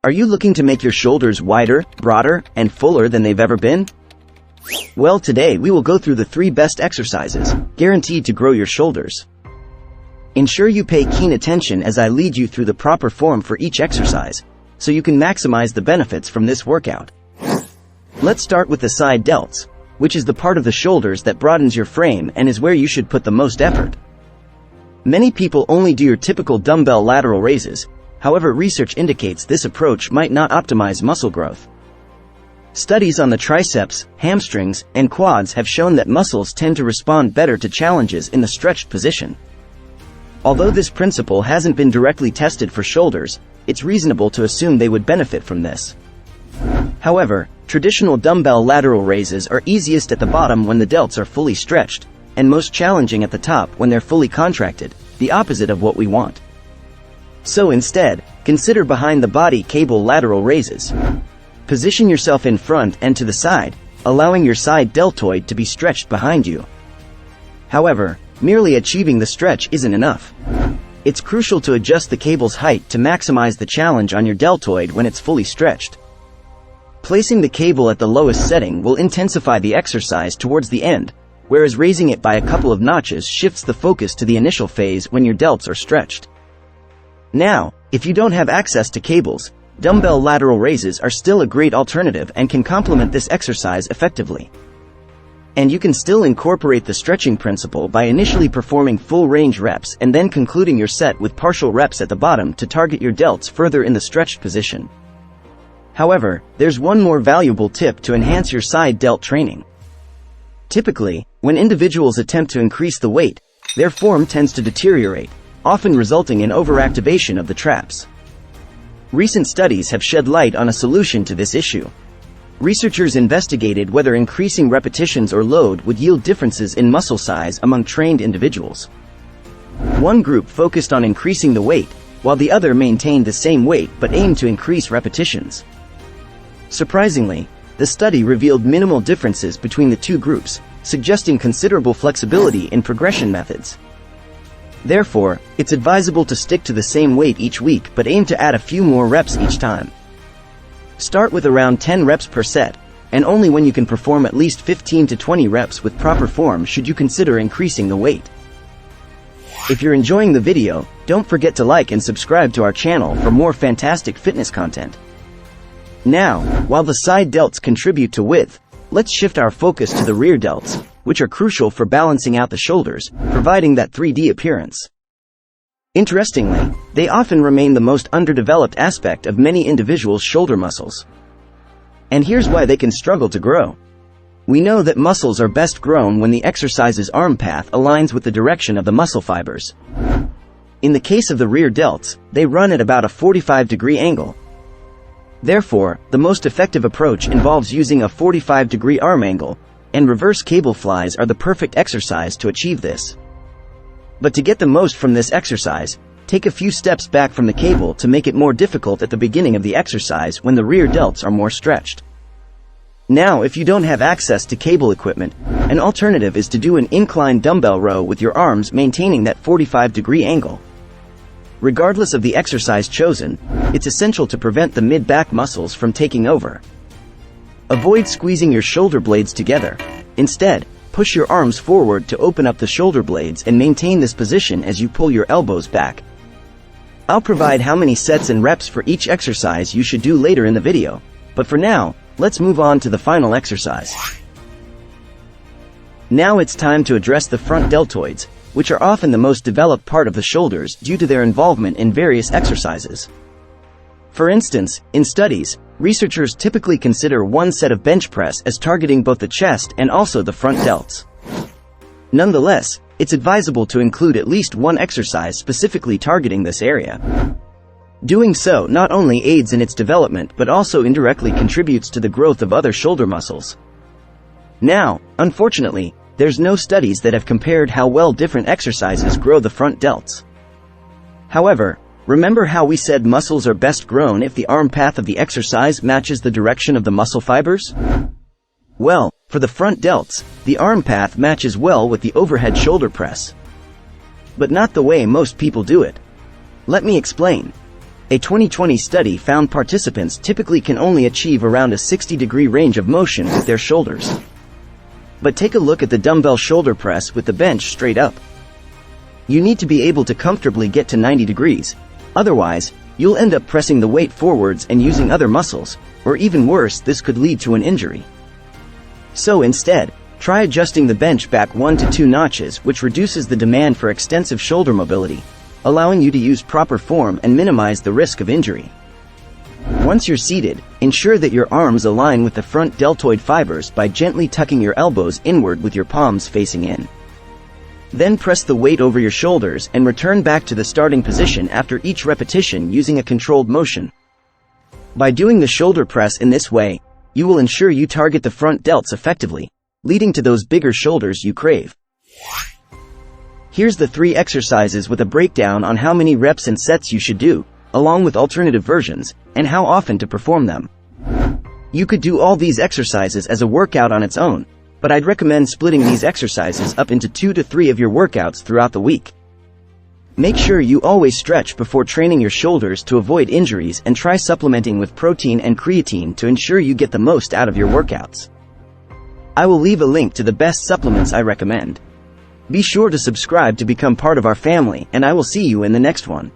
Are you looking to make your shoulders wider, broader, and fuller than they've ever been? Well, today we will go through the 3 best exercises, guaranteed to grow your shoulders. Ensure you pay keen attention as I lead you through the proper form for each exercise, so you can maximize the benefits from this workout. Let's start with the side delts, which is the part of the shoulders that broadens your frame and is where you should put the most effort. Many people only do your typical dumbbell lateral raises. However, research indicates this approach might not optimize muscle growth. Studies on the triceps, hamstrings, and quads have shown that muscles tend to respond better to challenges in the stretched position. Although this principle hasn't been directly tested for shoulders, it's reasonable to assume they would benefit from this. However, traditional dumbbell lateral raises are easiest at the bottom when the delts are fully stretched, and most challenging at the top when they're fully contracted, the opposite of what we want. So instead, consider behind-the-body cable lateral raises. Position yourself in front and to the side, allowing your side deltoid to be stretched behind you. However, merely achieving the stretch isn't enough. It's crucial to adjust the cable's height to maximize the challenge on your deltoid when it's fully stretched. Placing the cable at the lowest setting will intensify the exercise towards the end, whereas raising it by a couple of notches shifts the focus to the initial phase when your delts are stretched. Now, if you don't have access to cables, dumbbell lateral raises are still a great alternative and can complement this exercise effectively. And you can still incorporate the stretching principle by initially performing full range reps and then concluding your set with partial reps at the bottom to target your delts further in the stretched position. However, there's one more valuable tip to enhance your side delt training. Typically, when individuals attempt to increase the weight, their form tends to deteriorate, often resulting in overactivation of the traps. Recent studies have shed light on a solution to this issue. Researchers investigated whether increasing repetitions or load would yield differences in muscle size among trained individuals. One group focused on increasing the weight, while the other maintained the same weight but aimed to increase repetitions. Surprisingly, the study revealed minimal differences between the 2 groups, suggesting considerable flexibility in progression methods. Therefore, it's advisable to stick to the same weight each week but aim to add a few more reps each time. Start with around 10 reps per set, and only when you can perform at least 15 to 20 reps with proper form should you consider increasing the weight. If you're enjoying the video, don't forget to like and subscribe to our channel for more fantastic fitness content. Now, while the side delts contribute to width, let's shift our focus to the rear delts, which are crucial for balancing out the shoulders, providing that 3D appearance. Interestingly, they often remain the most underdeveloped aspect of many individuals' shoulder muscles. And here's why they can struggle to grow. We know that muscles are best grown when the exercise's arm path aligns with the direction of the muscle fibers. In the case of the rear delts, they run at about a 45-degree angle. Therefore, the most effective approach involves using a 45-degree arm angle, and reverse cable flies are the perfect exercise to achieve this. But to get the most from this exercise, take a few steps back from the cable to make it more difficult at the beginning of the exercise when the rear delts are more stretched. Now, if you don't have access to cable equipment, an alternative is to do an incline dumbbell row with your arms maintaining that 45-degree angle. Regardless of the exercise chosen, it's essential to prevent the mid-back muscles from taking over. Avoid squeezing your shoulder blades together. Instead, push your arms forward to open up the shoulder blades and maintain this position as you pull your elbows back. I'll provide how many sets and reps for each exercise you should do later in the video, but for now, let's move on to the final exercise. Now it's time to address the front deltoids, which are often the most developed part of the shoulders due to their involvement in various exercises. For instance, in studies, researchers typically consider one set of bench press as targeting both the chest and also the front delts. Nonetheless, it's advisable to include at least one exercise specifically targeting this area. Doing so not only aids in its development but also indirectly contributes to the growth of other shoulder muscles. Now, unfortunately, there's no studies that have compared how well different exercises grow the front delts. However, remember how we said muscles are best grown if the arm path of the exercise matches the direction of the muscle fibers? Well, for the front delts, the arm path matches well with the overhead shoulder press. But not the way most people do it. Let me explain. A 2020 study found participants typically can only achieve around a 60-degree range of motion with their shoulders. But take a look at the dumbbell shoulder press with the bench straight up. You need to be able to comfortably get to 90 degrees. Otherwise, you'll end up pressing the weight forwards and using other muscles, or even worse, this could lead to an injury. So instead, try adjusting the bench back 1 to 2 notches, which reduces the demand for extensive shoulder mobility, allowing you to use proper form and minimize the risk of injury. Once you're seated, ensure that your arms align with the front deltoid fibers by gently tucking your elbows inward with your palms facing in. Then press the weight over your shoulders and return back to the starting position after each repetition using a controlled motion. By doing the shoulder press in this way, you will ensure you target the front delts effectively, leading to those bigger shoulders you crave. Here's the 3 exercises with a breakdown on how many reps and sets you should do, along with alternative versions, and how often to perform them. You could do all these exercises as a workout on its own, but I'd recommend splitting these exercises up into 2 to 3 of your workouts throughout the week. Make sure you always stretch before training your shoulders to avoid injuries, and try supplementing with protein and creatine to ensure you get the most out of your workouts. I will leave a link to the best supplements I recommend. Be sure to subscribe to become part of our family, and I will see you in the next one.